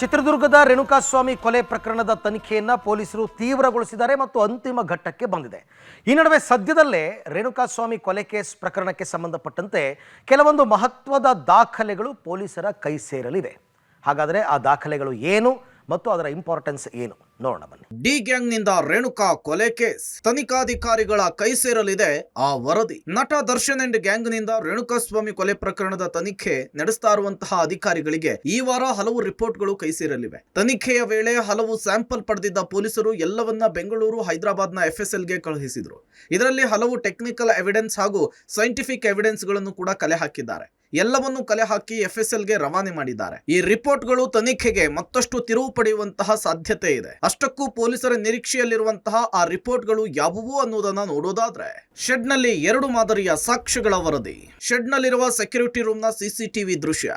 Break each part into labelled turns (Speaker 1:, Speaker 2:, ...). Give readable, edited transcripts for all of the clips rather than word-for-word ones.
Speaker 1: ಚಿತ್ರದುರ್ಗದ ರೇಣುಕಾಸ್ವಾಮಿ ಕೊಲೆ ಪ್ರಕರಣದ ತನಿಖೆಯನ್ನು ಪೊಲೀಸರು ತೀವ್ರಗೊಳಿಸಿದ್ದಾರೆ ಮತ್ತು ಅಂತಿಮ ಘಟ್ಟಕ್ಕೆ ಬಂದಿದೆ. ಈ ನಡುವೆ ಸದ್ಯದಲ್ಲೇ ರೇಣುಕಾಸ್ವಾಮಿ ಕೊಲೆ ಕೇಸ್ ಪ್ರಕರಣಕ್ಕೆ ಸಂಬಂಧಪಟ್ಟಂತೆ ಕೆಲವೊಂದು ಮಹತ್ವದ ದಾಖಲೆಗಳು ಪೊಲೀಸರ ಕೈ ಸೇರಲಿವೆ. ಹಾಗಾದರೆ ಆ ದಾಖಲೆಗಳು ಏನು ಮತ್ತು ಅದರ ಇಂಪಾರ್ಟೆನ್ಸ್ ಏನು ನೋಡೋಣ ಬನ್ನಿ.
Speaker 2: ಡಿ ಗ್ಯಾಂಗ್ ನಿಂದ ರೇಣುಕಾ ಕೊಲೆ ಕೇಸ್, ತನಿಖಾಧಿಕಾರಿಗಳ ಕೈ ಸೇರಲಿದೆ ಆ ವರದಿ. ನಟ ದರ್ಶನ್ ಅಂಡ್ ಗ್ಯಾಂಗ್ ನಿಂದ ರೇಣುಕಾಸ್ವಾಮಿ ಕೊಲೆ ಪ್ರಕರಣದ ತನಿಖೆ ನಡೆಸ್ತಾ ಇರುವಂತಹ ಅಧಿಕಾರಿಗಳಿಗೆ ಈ ವಾರ ಹಲವು ರಿಪೋರ್ಟ್ಗಳು ಕೈ ಸೇರಲಿವೆ. ತನಿಖೆಯ ವೇಳೆ ಹಲವು ಸ್ಯಾಂಪಲ್ ಪಡೆದಿದ್ದ ಪೊಲೀಸರು ಎಲ್ಲವನ್ನ ಬೆಂಗಳೂರು, ಹೈದರಾಬಾದ್ನ FSLಗೆ ಕಳುಹಿಸಿದ್ರು. ಇದರಲ್ಲಿ ಹಲವು ಟೆಕ್ನಿಕಲ್ ಎವಿಡೆನ್ಸ್ ಹಾಗೂ ಸೈಂಟಿಫಿಕ್ ಎವಿಡೆನ್ಸ್ ಗಳನ್ನು ಕೂಡ ಕಲೆ ಹಾಕಿದ್ದಾರೆ. ಎಲ್ಲವನ್ನು ಕಲೆ ಹಾಕಿ FSLಗೆ ರವಾನೆ ಮಾಡಿದ್ದಾರೆ. ಈ ರಿಪೋರ್ಟ್ಗಳು ತನಿಖೆಗೆ ಮತ್ತಷ್ಟು ತಿರುವು ಪಡೆಯುವಂತಹ ಸಾಧ್ಯತೆ ಇದೆ. ಅಷ್ಟಕ್ಕೂ ಪೊಲೀಸರ ನಿರೀಕ್ಷೆಯಲ್ಲಿರುವಂತಹ ಆ ರಿಪೋರ್ಟ್ಗಳು ಯಾವುವು ಅನ್ನೋದನ್ನ ನೋಡೋದಾದ್ರೆ, ಶೆಡ್ ನಲ್ಲಿ 2 ಮಾದರಿಯ ಸಾಕ್ಷ್ಯಗಳ ವರದಿ. ಶೆಡ್ ನಲ್ಲಿರುವ ಸೆಕ್ಯೂರಿಟಿ ರೂಮ್ ನ CCTV ದೃಶ್ಯ,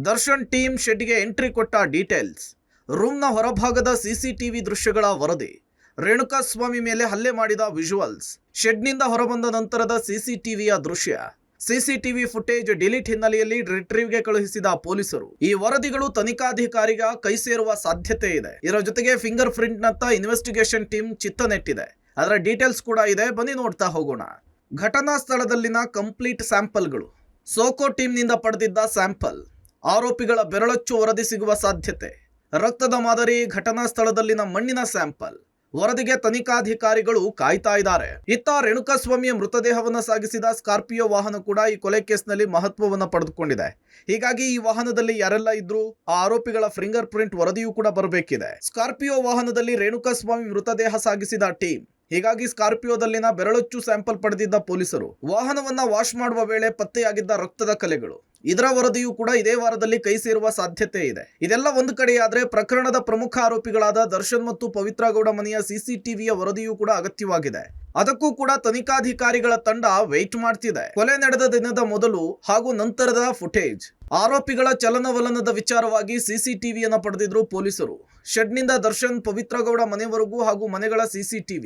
Speaker 2: ದರ್ಶನ್ ಟೀಮ್ ಶೆಡ್ಗೆ ಎಂಟ್ರಿ ಕೊಟ್ಟ ಡೀಟೇಲ್ಸ್, ರೂಮ್ನ ಹೊರಭಾಗದ CCTV ದೃಶ್ಯಗಳ ವರದಿ, ರೇಣುಕಾಸ್ವಾಮಿ ಮೇಲೆ ಹಲ್ಲೆ ಮಾಡಿದ ವಿಜುವಲ್ಸ್, ಶೆಡ್ನಿಂದ ಹೊರಬಂದ ನಂತರದ CCTVಯ ದೃಶ್ಯ, CCTV ಫುಟೇಜ್ ಡಿಲೀಟ್ ಹಿನ್ನೆಲೆಯಲ್ಲಿ ರಿಟ್ರೀವ್ಗೆ ಕಳುಹಿಸಿದ ಪೊಲೀಸರು. ಈ ವರದಿಗಳು ತನಿಖಾಧಿಕಾರಿಗ ಕೈ ಸೇರುವ ಸಾಧ್ಯತೆ ಇದೆ. ಇದರ ಜೊತೆಗೆ ಫಿಂಗರ್ ಪ್ರಿಂಟ್ ನತ್ತ ಇನ್ವೆಸ್ಟಿಗೇಷನ್ ಟೀಮ್ ಚಿತ್ತ ನೆಟ್ಟಿದೆ. ಅದರ ಡೀಟೇಲ್ಸ್ ಕೂಡ ಇದೆ, ಬನ್ನಿ ನೋಡ್ತಾ ಹೋಗೋಣ. ಘಟನಾ ಸ್ಥಳದಲ್ಲಿನ ಕಂಪ್ಲೀಟ್ ಸ್ಯಾಂಪಲ್ಗಳು, ಸೋಕೋ ಟೀಮ್ನಿಂದ ಪಡೆದಿದ್ದ ಸ್ಯಾಂಪಲ್, ಆರೋಪಿಗಳ ಬೆರಳಚ್ಚು ವರದಿ ಸಿಗುವ ಸಾಧ್ಯತೆ, ರಕ್ತದ ಮಾದರಿ, ಘಟನಾ ಸ್ಥಳದಲ್ಲಿನ ಮಣ್ಣಿನ ಸ್ಯಾಂಪಲ್ ವರದಿಗೆ ತನಿಖಾಧಿಕಾರಿಗಳು ಕಾಯ್ತಾ ಇದ್ದಾರೆ. ಇತ್ತ ರೇಣುಕಾಸ್ವಾಮಿಯ ಮೃತದೇಹವನ್ನು ಸಾಗಿಸಿದ ಸ್ಕಾರ್ಪಿಯೋ ವಾಹನ ಕೂಡ ಈ ಕೊಲೆ ಕೇಸ್ನಲ್ಲಿ ಮಹತ್ವವನ್ನು ಪಡೆದುಕೊಂಡಿದೆ. ಹೀಗಾಗಿ ಈ ವಾಹನದಲ್ಲಿ ಯಾರೆಲ್ಲ ಇದ್ರು ಆ ಆರೋಪಿಗಳ ಫಿಂಗರ್ ಪ್ರಿಂಟ್ ವರದಿಯೂ ಕೂಡ ಬರಬೇಕಿದೆ. ಸ್ಕಾರ್ಪಿಯೋ ವಾಹನದಲ್ಲಿ ರೇಣುಕಾಸ್ವಾಮಿ ಮೃತದೇಹ ಸಾಗಿಸಿದ ಟೀಮ್, ಹೀಗಾಗಿ ಸ್ಕಾರ್ಪಿಯೋದಲ್ಲಿನ ಬೆರಳಚ್ಚು ಸ್ಯಾಂಪಲ್ ಪಡೆದಿದ್ದ ಪೊಲೀಸರು, ವಾಹನವನ್ನ ವಾಶ್ ಮಾಡುವ ವೇಳೆ ಪತ್ತೆಯಾಗಿದ್ದ ರಕ್ತದ ಕಲೆಗಳು, ಇದರ ವರದಿಯೂ ಕೂಡ ಇದೇ ವಾರದಲ್ಲಿ ಕೈ ಸೇರುವ ಸಾಧ್ಯತೆ ಇದೆ. ಇದೆಲ್ಲ ಒಂದು ಕಡೆಯಾದ್ರೆ, ಪ್ರಕರಣದ ಪ್ರಮುಖ ಆರೋಪಿಗಳಾದ ದರ್ಶನ್ ಮತ್ತು ಪವಿತ್ರ ಗೌಡ ಮನೆಯ CCTVಯ ವರದಿಯೂ ಕೂಡ ಅಗತ್ಯವಾಗಿದೆ. ಅದಕ್ಕೂ ಕೂಡ ತನಿಖಾಧಿಕಾರಿಗಳ ತಂಡ ವೇಟ್ ಮಾಡ್ತಿದೆ. ಕೊಲೆ ನಡೆದ ದಿನದ ಮೊದಲು ಹಾಗೂ ನಂತರದ ಫುಟೇಜ್, ಆರೋಪಿಗಳ ಚಲನವಲನದ ವಿಚಾರವಾಗಿ CCTVಯನ್ನು ಪಡೆದಿದ್ರು ಪೊಲೀಸರು. ಶೆಡ್ನಿಂದ ದರ್ಶನ್, ಪವಿತ್ರ ಗೌಡ ಮನೆವರೆಗೂ ಹಾಗೂ ಮನೆಗಳ CCTV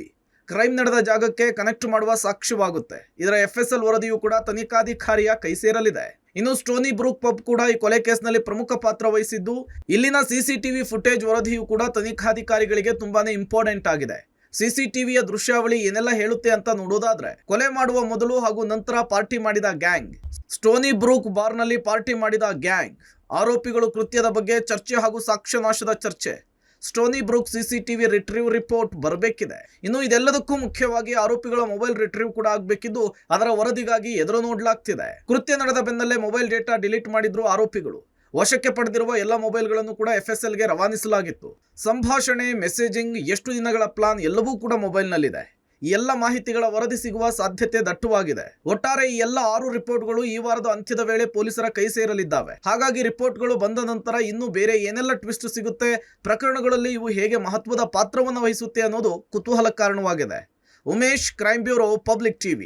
Speaker 2: ಕ್ರೈಮ್ ನಡೆದ ಜಾಗಕ್ಕೆ ಕನೆಕ್ಟ್ ಮಾಡುವ ಸಾಕ್ಷ್ಯವಾಗುತ್ತೆ. ಇದರ FSL ವರದಿಯೂ ಕೂಡ ತನಿಖಾಧಿಕಾರಿಯ ಕೈ ಸೇರಲಿದೆ. ಇನ್ನು ಸ್ಟೋನಿ ಬ್ರೂಕ್ ಪಬ್ ಕೂಡ ಈ ಕೊಲೆ ಕೇಸ್ನಲ್ಲಿ ಪ್ರಮುಖ ಪಾತ್ರ ವಹಿಸಿದ್ದು, ಇಲ್ಲಿನ CCTV ಫುಟೇಜ್ ವರದಿಯೂ ಕೂಡ ತನಿಖಾಧಿಕಾರಿಗಳಿಗೆ ತುಂಬಾನೇ ಇಂಪಾರ್ಟೆಂಟ್ ಆಗಿದೆ. CCTVಯ ದೃಶ್ಯಾವಳಿ ಏನೆಲ್ಲ ಹೇಳುತ್ತೆ ಅಂತ ನೋಡೋದಾದ್ರೆ, ಕೊಲೆ ಮಾಡುವ ಮೊದಲು ಹಾಗೂ ನಂತರ ಪಾರ್ಟಿ ಮಾಡಿದ ಗ್ಯಾಂಗ್, ಸ್ಟೋನಿ ಬ್ರೂಕ್ ಬಾರ್ನಲ್ಲಿ ಪಾರ್ಟಿ ಮಾಡಿದ ಗ್ಯಾಂಗ್, ಆರೋಪಿಗಳು ಕೃತ್ಯದ ಬಗ್ಗೆ ಚರ್ಚೆ ಹಾಗೂ ಸಾಕ್ಷ್ಯನಾಶದ ಚರ್ಚೆ, Stony Brooke CCTV retrieve report ಬರಬೇಕಿದೆ. ಇನ್ನು ಇದೆಲ್ಲದಕ್ಕೂ ಮುಖ್ಯವಾಗಿ ಆರೋಪಿಗಳ ಮೊಬೈಲ್ ರಿಟ್ರೀವ್ ಕೂಡ ಆಗಬೇಕಿದ್ದು, ಅದರ ವರದಿಗಾಗಿ ಎದುರು ನೋಡಲಾಗ್ತಿದೆ. ಕೃತ್ಯ ನಡೆದ ಬೆನ್ನಲ್ಲೇ ಮೊಬೈಲ್ ಡೇಟಾ ಡಿಲೀಟ್ ಮಾಡಿದ್ರು ಆರೋಪಿಗಳು. ವಶಕ್ಕೆ ಪಡೆದಿರುವ ಎಲ್ಲ ಮೊಬೈಲ್ಗಳನ್ನು ಕೂಡ FSLಗೆ ರವಾನಿಸಲಾಗಿತ್ತು. ಸಂಭಾಷಣೆ, ಮೆಸೇಜಿಂಗ್, ಎಷ್ಟು ದಿನಗಳ ಪ್ಲಾನ್ ಎಲ್ಲವೂ ಕೂಡ ಮೊಬೈಲ್ನಲ್ಲಿದೆ. ಈ ಎಲ್ಲ ಮಾಹಿತಿಗಳ ವರದಿ ಸಿಗುವ ಸಾಧ್ಯತೆ ದಟ್ಟವಾಗಿದೆ. ಒಟ್ಟಾರೆ ಈ ಎಲ್ಲ 6 ರಿಪೋರ್ಟ್ಗಳು ಈ ವಾರದ ಅಂತ್ಯದ ವೇಳೆ ಪೊಲೀಸರ ಕೈ ಸೇರಲಿದ್ದಾವೆ. ಹಾಗಾಗಿ ರಿಪೋರ್ಟ್ಗಳು ಬಂದ ನಂತರ ಇನ್ನು ಬೇರೆ ಏನೆಲ್ಲ ಟ್ವಿಸ್ಟ್ ಸಿಗುತ್ತೆ, ಪ್ರಕರಣಗಳಲ್ಲಿ ಇವು ಹೇಗೆ ಮಹತ್ವದ ಪಾತ್ರವನ್ನು ವಹಿಸುತ್ತೆ ಅನ್ನೋದು ಕುತೂಹಲ ಕಾರಣವಾಗಿದೆ. Umesh, crime bureau, public TV.